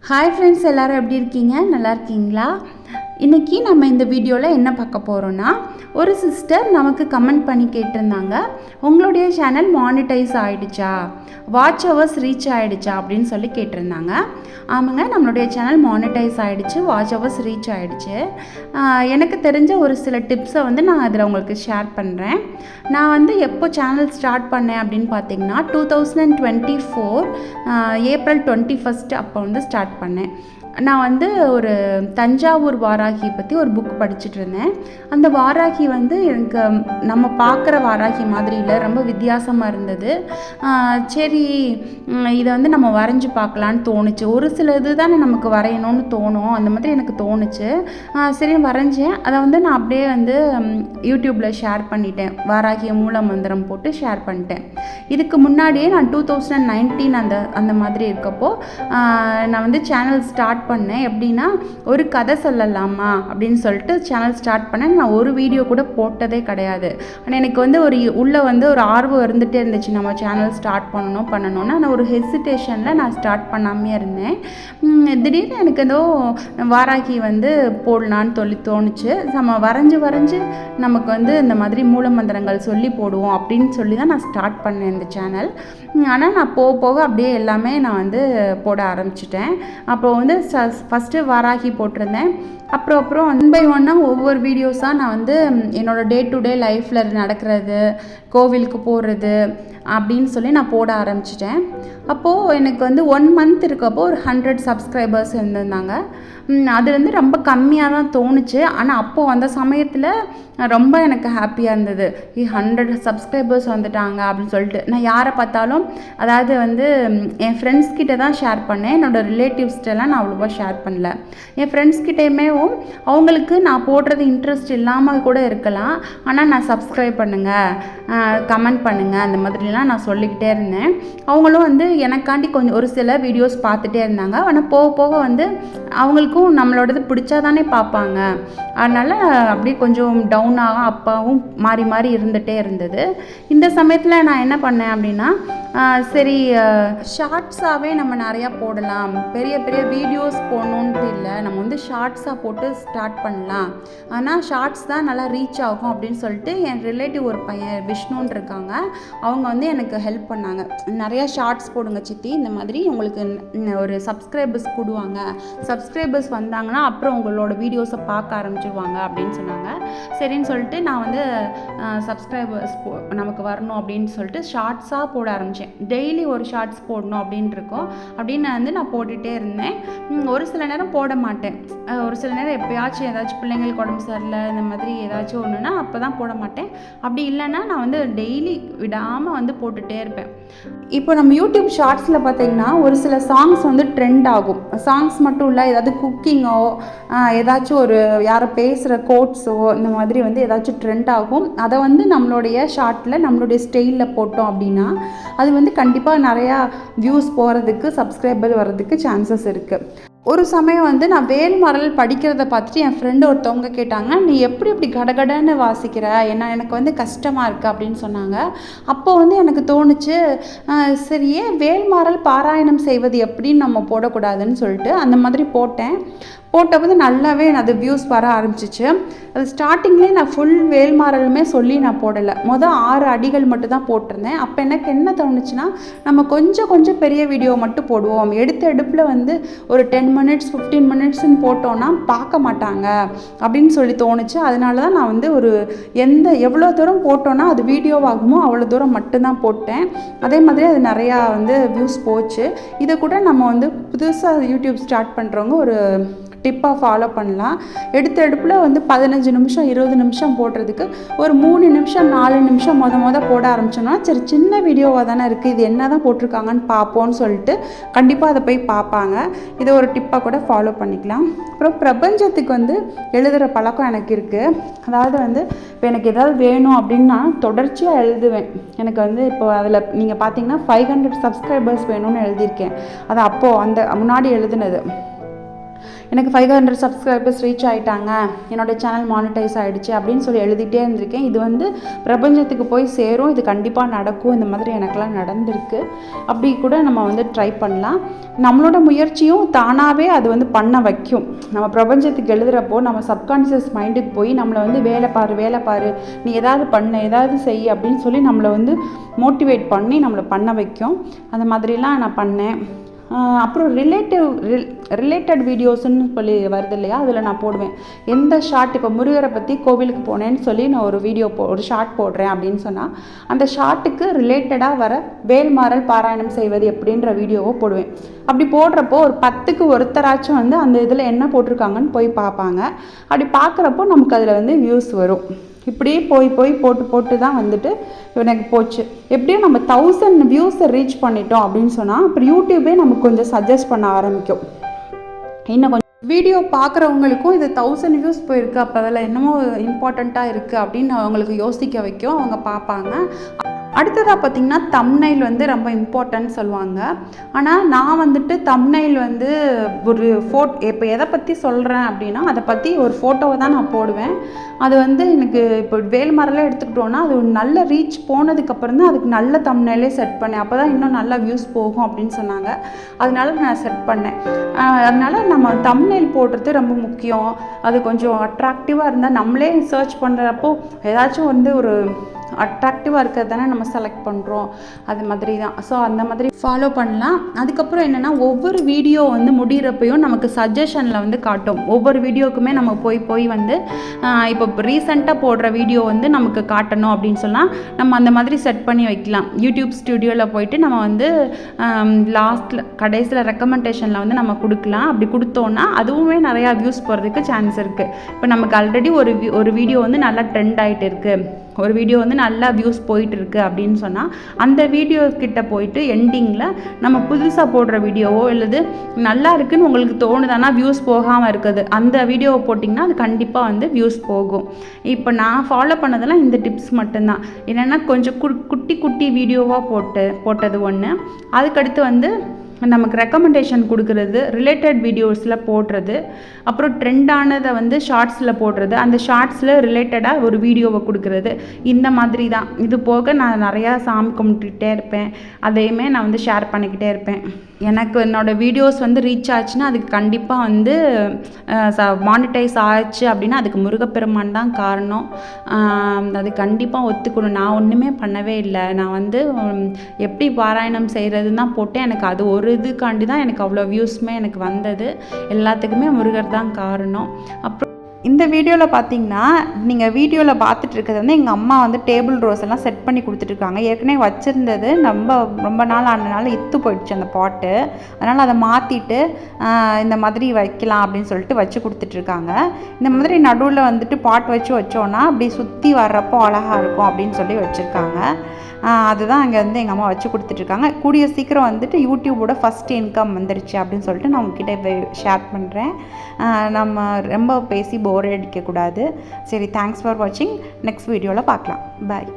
Hi friends, எல்லோரும் எப்படி இருக்கீங்க? நல்லா இருக்கீங்களா? இன்றைக்கி நம்ம இந்த வீடியோவில் என்ன பார்க்க போகிறோன்னா, ஒரு சிஸ்டர் நமக்கு கமெண்ட் பண்ணி கேட்டிருந்தாங்க, உங்களுடைய சேனல் மானிட்டைஸ் ஆகிடுச்சா, வாட்ச் ஹவர்ஸ் ரீச் ஆகிடுச்சா அப்படின்னு சொல்லி கேட்டிருந்தாங்க. ஆமாங்க, நம்மளுடைய சேனல் மானிட்டைஸ் ஆகிடுச்சு, வாட்ச் ஹவர்ஸ் ரீச் ஆகிடுச்சு. எனக்கு தெரிஞ்ச ஒரு சில டிப்ஸை நான் அதில் உங்களுக்கு ஷேர் பண்ணுறேன். நான் எப்போ சேனல் ஸ்டார்ட் பண்ணேன் அப்படின்னு பார்த்தீங்கன்னா 2024 ஏப்ரல் 21 அப்போ ஸ்டார்ட் பண்ணேன். நான் ஒரு தஞ்சாவூர் வாராகி பற்றி ஒரு புக் படிச்சுட்டு இருந்தேன். அந்த வாராகி எனக்கு நம்ம பார்க்குற வாராகி மாதிரி இல்லை, ரொம்ப வித்தியாசமாக இருந்தது. சரி, இதை நம்ம வரைஞ்சி பார்க்கலான்னு தோணுச்சு. ஒரு சில இது தானே நமக்கு வரையணும்னு தோணும், அந்த மாதிரி எனக்கு தோணுச்சு. சரி வரைஞ்சேன். அதை நான் அப்படியே யூடியூப்பில் ஷேர் பண்ணிட்டேன். வாராகிய மூல மந்திரம் போட்டு ஷேர் பண்ணிட்டேன். இதுக்கு முன்னாடியே நான் 2019 அந்த மாதிரி இருக்கப்போ நான் சேனல் ஸ்டார்ட் பண்ணேன். எப்படின்னா, ஒரு கதை சொல்லலாமா அப்படின்னு சொல்லிட்டு சேனல் ஸ்டார்ட் பண்ணேன். நான் ஒரு வீடியோ கூட போட்டதே கிடையாது. ஆனால் எனக்கு உள்ளே ஒரு ஆர்வம் இருந்துகிட்டே இருந்துச்சு, நம்ம சேனல் ஸ்டார்ட் பண்ணணும்னா. நான் ஒரு ஹெசிடேஷனில் நான் ஸ்டார்ட் பண்ணாமே இருந்தேன். திடீர்னு எனக்கு வாராகி போடலான்னு தோணுச்சு. நம்ம வரைஞ்சி நமக்கு இந்த மாதிரி மூலமந்திரங்கள் சொல்லி போடுவோம் அப்படின்னு சொல்லி தான் நான் ஸ்டார்ட் பண்ணேன் இந்த சேனல். ஆனால் நான் போக அப்படியே எல்லாமே நான் போட ஆரம்பிச்சிட்டேன். அப்போது ஃபஸ்ட்டு வாராகி போட்டிருந்தேன். அப்புறம் ஒன் பை ஒன்னாக ஒவ்வொரு வீடியோஸாக நான் என்னோடய டே டு டே லைஃப்பில் நடக்கிறது, கோவிலுக்கு போகிறது அப்படின்னு சொல்லி நான் போட ஆரம்பிச்சிட்டேன். அப்போது எனக்கு 1 மந்த் இருக்கப்போ ஒரு 100 சப்ஸ்கிரைபர்ஸ் இருந்திருந்தாங்க. அது ரொம்ப கம்மியாக தான் தோணுச்சு. ஆனால் அப்போது அந்த சமயத்தில் ரொம்ப எனக்கு ஹாப்பியாக இருந்தது. 100 சப்ஸ்கிரைபர்ஸ் வந்துட்டாங்க அப்படின்னு சொல்லிட்டு. நான் யாரை பார்த்தாலும், அதாவது என் ஃப்ரெண்ட்ஸ்கிட்ட தான் ஷேர் பண்ணேன். என்னோடய ரிலேட்டிவ்ஸ்கிட்டலாம் நான் அவ்வளோவா ஷேர் பண்ணல. என் ஃப்ரெண்ட்ஸ்கிட்டையுமே அவங்களுக்கு நான் போடுறது இன்ட்ரெஸ்ட் இல்லாமல் கூட இருக்கலாம், ஆனால் நான் சப்ஸ்கிரைப் பண்ணுங்கள், கமெண்ட் பண்ணுங்கள், அந்த மாதிரிலாம் நான் சொல்லிக்கிட்டே இருந்தேன். அவங்களும் எனக்காண்டி கொஞ்சம் ஒரு சில வீடியோஸ் பார்த்துட்டே இருந்தாங்க. ஆனால் போக அவங்களுக்கும் நம்மளோடது பிடிச்சா தானே பார்ப்பாங்க. அதனால் அப்படியே கொஞ்சம் டவுனாகவும் அப்பாவும் மாறி இருந்துகிட்டே இருந்தது. இந்த சமயத்தில் நான் என்ன பண்ணேன் அப்படின்னா, சரி ஷார்ட்ஸாகவே நம்ம நிறையா போடலாம், பெரிய வீடியோஸ் போடணுன்ட்டு இல்லை, நம்ம ஷார்ட்ஸாக போட்டு ஸ்டார்ட் பண்ணலாம், ஆனால் ஷார்ட்ஸ் தான் நல்லா ரீச் ஆகும் அப்படின்னு சொல்லிட்டு என் ரிலேட்டிவ் ஒரு பையன் விஷ்ணுன்னு இருக்காங்க. அவங்க எனக்கு ஹெல்ப் பண்ணாங்க. நிறையா ஷார்ட்ஸ் போடுங்க சித்தி, இந்த மாதிரி உங்களுக்கு ஒரு சப்ஸ்கிரைபர்ஸ் கூடுவாங்க, சப்ஸ்கிரைபர்ஸ் வந்தாங்கன்னா அப்புறம் உங்களோட வீடியோஸை பார்க்க ஆரம்பிச்சிருவாங்க அப்படின்னு சொன்னாங்க. சரின்னு சொல்லிட்டு நான் சப்ஸ்கிரைபர்ஸ் நமக்கு வரணும் அப்படின்னு சொல்லிட்டு ஷார்ட்ஸாக போட ஆரம்பித்தேன். டெய்லி ஒரு ஷார்ட்ஸ் போடணும் அப்படின்ட்டு இருக்கோம் அப்படின்னு நான் போட்டுகிட்டே இருந்தேன். ஒரு சில நேரம் போட மாட்டேன், ஒரு சில நேரம் எப்போயாச்சும் ஏதாச்சும் பிள்ளைங்களுக்கு உடம்பு சரியில்லை, இந்த மாதிரி ஏதாச்சும் ஒன்றுனா அப்போ தான் போட மாட்டேன். அப்படி இல்லைன்னா நான் டெய்லி விடாமல் போட்டுகிட்டே இருப்பேன். இப்போ நம்ம யூடியூப் ஷார்ட்ஸில் பார்த்தீங்கன்னா ஒரு சில சாங்ஸ் ட்ரெண்ட் ஆகும். சாங்ஸ் மட்டும் இல்லை, ஏதாவது குக்கிங்கோ, ஏதாச்சும் ஒரு யாரை பேசுகிற கோட்ஸோ, இந்த மாதிரி ஏதாச்சும் ட்ரெண்ட் ஆகும். அதை நம்மளுடைய ஷார்ட்டில் நம்மளுடைய ஸ்டைலில் போட்டோம் அப்படின்னா அது கண்டிப்பாக நிறையா வியூஸ் போகிறதுக்கு, சப்ஸ்கிரைபர் வர்றதுக்கு சான்சஸ் இருக்குது. ஒரு சமயம் நான் வேல்மரல் படிக்கிறத பார்த்துட்டு என் ஃப்ரெண்டு ஒருத்தவங்க கேட்டாங்க, நீ எப்படி கடகடன்னு வாசிக்கிற, எனக்கு கஷ்டமாக இருக்குது அப்படின்னு சொன்னாங்க. அப்போது எனக்கு தோணுச்சு, சரியே வேல்மரல் பாராயணம் செய்வது எப்படின்னு நம்ம போடக்கூடாதுன்னு சொல்லிட்டு அந்த மாதிரி போட்டபோது நல்லாவே அது வியூஸ் வர ஆரம்பிச்சிச்சு. அது ஸ்டார்டிங்லேயே நான் ஃபுல் வேல்மாறலுமே சொல்லி நான் போடலை, 6 அடிகள் மட்டும் தான் போட்டிருந்தேன். அப்போ எனக்கு என்ன தோணுச்சுன்னா, நம்ம கொஞ்சம் பெரிய வீடியோ மட்டும் போடுவோம், எடுப்பில் ஒரு 10 மினிட்ஸ் 15 மினிட்ஸ்ன்னு போட்டோன்னா பார்க்க மாட்டாங்க அப்படின்னு சொல்லி தோணுச்சு. அதனால தான் நான் ஒரு எவ்வளோ தூரம் போட்டோன்னா அது வீடியோவாகுமோ அவ்வளோ தூரம் மட்டும்தான் போட்டேன். அதே மாதிரி அது நிறையா வியூஸ் போச்சு. இதை கூட நம்ம புதுசாக யூடியூப் ஸ்டார்ட் பண்ணுறவங்க ஒரு டிப்பாக ஃபாலோ பண்ணலாம். எடுப்பில் 15 நிமிஷம் 20 நிமிஷம் போடுறதுக்கு ஒரு 3 நிமிஷம் 4 நிமிஷம் போட ஆரம்பிச்சோம்னா, சரி சின்ன வீடியோவாக தானே இருக்குது, இது என்ன தான் போட்டிருக்காங்கன்னு பார்ப்போன்னு சொல்லிட்டு கண்டிப்பாக அதை போய் பார்ப்பாங்க. இதை ஒரு டிப்பாக கூட ஃபாலோ பண்ணிக்கலாம். அப்புறம் பிரபஞ்சத்துக்கு எழுதுகிற பழக்கம் எனக்கு இருக்குது. அதாவது இப்போ எனக்கு ஏதாவது வேணும் அப்படின்னா தொடர்ச்சியாக எழுதுவேன். எனக்கு இப்போ அதில் நீங்கள் பார்த்தீங்கன்னா 500 சப்ஸ்கிரைபர்ஸ் வேணும்னு எழுதியிருக்கேன். அது அப்போது அந்த முன்னாடி எழுதுனது. எனக்கு 500 சப்ஸ்கிரைபர்ஸ் ரீச் ஆகிட்டாங்க, என்னோடய சேனல் மானிட்டைஸ் ஆகிடுச்சு அப்படின்னு சொல்லி எழுதிட்டே இருந்திருக்கேன். இது வந்து பிரபஞ்சத்துக்கு போய் சேரும், இது கண்டிப்பாக நடக்கும். இந்த மாதிரி எனக்கெல்லாம் நடந்திருக்கு. அப்படி கூட நம்ம வந்து ட்ரை பண்ணலாம். நம்மளோட முயற்சியும் தானாகவே அது வந்து பண்ண வைக்கும். நம்ம பிரபஞ்சத்துக்கு எழுதுகிறப்போ நம்ம சப்கான்ஷியஸ் மைண்டுக்கு போய் நம்மளை வந்து வேலை பாரு, நீ ஏதாவது பண்ண, ஏதாவது செய் அப்படின்னு சொல்லி நம்மளை வந்து மோட்டிவேட் பண்ணி நம்மளை பண்ண வைக்கும். அந்த மாதிரிலாம் நான் பண்ணேன். அப்புறம் ரிலேட்டட் வீடியோஸ்ன்னு சொல்லி வருது இல்லையா, அதில் நான் போடுவேன். எந்த ஷார்ட் இப்போ முருகரை பற்றி கோவிலுக்கு போனேன்னு சொல்லி நான் ஒரு ஒரு ஷார்ட் போடுறேன் அப்படின்னு சொன்னால் அந்த ஷார்ட்டுக்கு ரிலேட்டடாக வர வேல்மாறல் பாராயணம் செய்வது எப்படின்ற வீடியோவை போடுவேன். அப்படி போடுறப்போ ஒரு 10க்கு ஒருத்தராச்சும் வந்து அந்த இதில் என்ன போட்டிருக்காங்கன்னு போய் பார்ப்பாங்க. அப்படி பார்க்குறப்போ நமக்கு அதில் வந்து வியூஸ் வரும். இப்படியே போய் போட்டு தான் வந்துட்டு எனக்கு போச்சு. எப்படியும் நம்ம 1000 வியூஸை ரீச் பண்ணிட்டோம் அப்படின்னு சொன்னால் அப்புறம் யூடியூபே நமக்கு கொஞ்சம் சஜஸ்ட் பண்ண ஆரம்பிக்கும். இன்னும் கொஞ்சம் வீடியோ பார்க்குறவங்களுக்கும் இது 1000 வியூஸ் போயிருக்கு, அப்போ அதில் என்னமோ இம்பார்ட்டண்ட்டாக இருக்குது அப்படின்னு அவங்களுக்கு யோசிக்க வைக்கும். அவங்க பார்ப்பாங்க. அடுத்ததாக பார்த்திங்கன்னா தம்ப்நெயில் வந்து ரொம்ப இம்பார்ட்டன்ட் சொல்லுவாங்க. ஆனால் நான் வந்துட்டு தம்ப்நெயில் வந்து ஒரு இப்போ எதை பற்றி சொல்கிறேன் அப்படின்னா அதை பற்றி ஒரு ஃபோட்டோவை தான் நான் போடுவேன். அது வந்து எனக்கு இப்போ வேல்மாறலாம் எடுத்துக்கிட்டோன்னா அது ஒரு நல்ல ரீச் போனதுக்கப்புறம் தான் அதுக்கு நல்ல தம்ப்நெயிலே செட் பண்ணேன். அப்போ தான் இன்னும் நல்ல வியூஸ் போகும் அப்படின்னு சொன்னாங்க. அதனால நான் செட் பண்ணேன். அதனால் நம்ம தம்ப்நெயில் போடுறது ரொம்ப முக்கியம். அது கொஞ்சம் அட்ராக்டிவாக இருந்தால் நம்மளே சர்ச் பண்ணுறப்போ ஏதாச்சும் வந்து ஒரு அட்ராக்டிவாக இருக்கிறது தானே நம்ம செலக்ட் பண்ணுறோம். அது மாதிரி தான். ஸோ அந்த மாதிரி ஃபாலோ பண்ணலாம். அதுக்கப்புறம் என்னென்னா ஒவ்வொரு வீடியோ வந்து முடிகிறப்பையும் நமக்கு சஜஷனில் வந்து காட்டும். ஒவ்வொரு வீடியோக்குமே நம்ம போய் வந்து இப்போ ரீசெண்டாக போடுற வீடியோ வந்து நமக்கு காட்டணும் அப்படின்னு சொன்னால் நம்ம அந்த மாதிரி செட் பண்ணி வைக்கலாம். யூடியூப் ஸ்டுடியோவில் போயிட்டு நம்ம வந்து கடைசியில் ரெக்கமெண்டேஷனில் வந்து நம்ம கொடுக்கலாம். அப்படி கொடுத்தோன்னா அதுவுமே நிறையா வியூஸ் போகிறதுக்கு சான்ஸ் இருக்குது. இப்போ நமக்கு ஆல்ரெடி ஒரு வீடியோ வந்து நல்லா ட்ரெண்ட் ஆகிட்டு இருக்குது, ஒரு வீடியோ வந்து நல்லா வியூஸ் போயிட்டு இருக்கு அப்படின்னு சொன்னால் அந்த வீடியோ கிட்ட போயிட்டு எண்டிங்கில் நம்ம புதுசாக போடுற வீடியோவோ இல்லது நல்லா இருக்குன்னு உங்களுக்கு தோணுதானா வியூஸ் போகாமல் இருக்குது அந்த வீடியோவை போட்டிங்கன்னா அது கண்டிப்பாக வந்து வியூஸ் போகும். இப்போ நான் ஃபாலோ பண்ணதெல்லாம் இந்த டிப்ஸ் மட்டும்தான். என்னென்னா கொஞ்சம் குட்டி வீடியோவாக போட்டது ஒன்று. அதுக்கடுத்து வந்து நமக்கு ரெக்கமெண்டேஷன் கொடுக்குறது, ரிலேட்டட் வீடியோஸில் போடுறது, அப்புறம் ட்ரெண்டானதை வந்து ஷார்ட்ஸில் போடுறது, அந்த ஷார்ட்ஸில் ரிலேட்டடாக ஒரு வீடியோவை கொடுக்குறது, இந்த மாதிரி தான். இது போக நான் நிறையா சாமி கும்பிட்டுக்கிட்டே இருப்பேன். அதையுமே நான் வந்து ஷேர் பண்ணிக்கிட்டே இருப்பேன். எனக்கு என்னோடய வீடியோஸ் வந்து ரீச் ஆச்சுன்னா அதுக்கு கண்டிப்பாக வந்து மானிட்டைஸ் ஆச்சு அப்படின்னா அதுக்கு முருகப்பெருமான் தான் காரணம். அது கண்டிப்பாக ஒத்துக்கணும். நான் ஒன்றுமே பண்ணவே இல்லை. நான் வந்து எப்படி பாராயணம் செய்கிறதுன்னு தான் போட்டேன். எனக்கு அது ஒரு இதுக்காண்டி தான் எனக்கு அவ்வளோ வியூஸுமே எனக்கு வந்தது. எல்லாத்துக்குமே முருகர் தான் காரணம். அப்புறம் இந்த வீடியோவில் பார்த்தீங்கன்னா நீங்கள் வீடியோவில் பார்த்துட்டு இருக்கிறது வந்து எங்கள் அம்மா வந்து டேபிள் ரோஸ் எல்லாம் செட் பண்ணி கொடுத்துட்ருக்காங்க. ஏற்கனவே வச்சுருந்தது ரொம்ப நாள் ஆனதுனால இத்து போயிடுச்சு அந்த பாட்டு. அதனால் அதை மாற்றிட்டு இந்த மாதிரி வைக்கலாம் அப்படின்னு சொல்லிட்டு வச்சு கொடுத்துட்ருக்காங்க. இந்த மாதிரி நடுவில் வந்துட்டு பாட் வச்சோன்னா அப்படி சுற்றி வர்றப்போ அழகாக இருக்கும் அப்படின்னு சொல்லி வச்சுருக்காங்க. அதுதான் அங்கே வந்து எங்கள் அம்மா வச்சு கொடுத்துட்ருக்காங்க. கூடிய சீக்கிரம் வந்துட்டு யூடியூபோட ஃபஸ்ட் இன்கம் வந்துருச்சு அப்படின்னு சொல்லிட்டு நான் உங்ககிட்ட ஷேர் பண்ணுறேன். நம்ம ரொம்ப பேசி போர் அடிக்கக்கூடாது. சரி, தேங்க்ஸ் ஃபார் வாட்சிங். நெக்ஸ்ட் வீடியோவில் பார்க்கலாம். பாய்.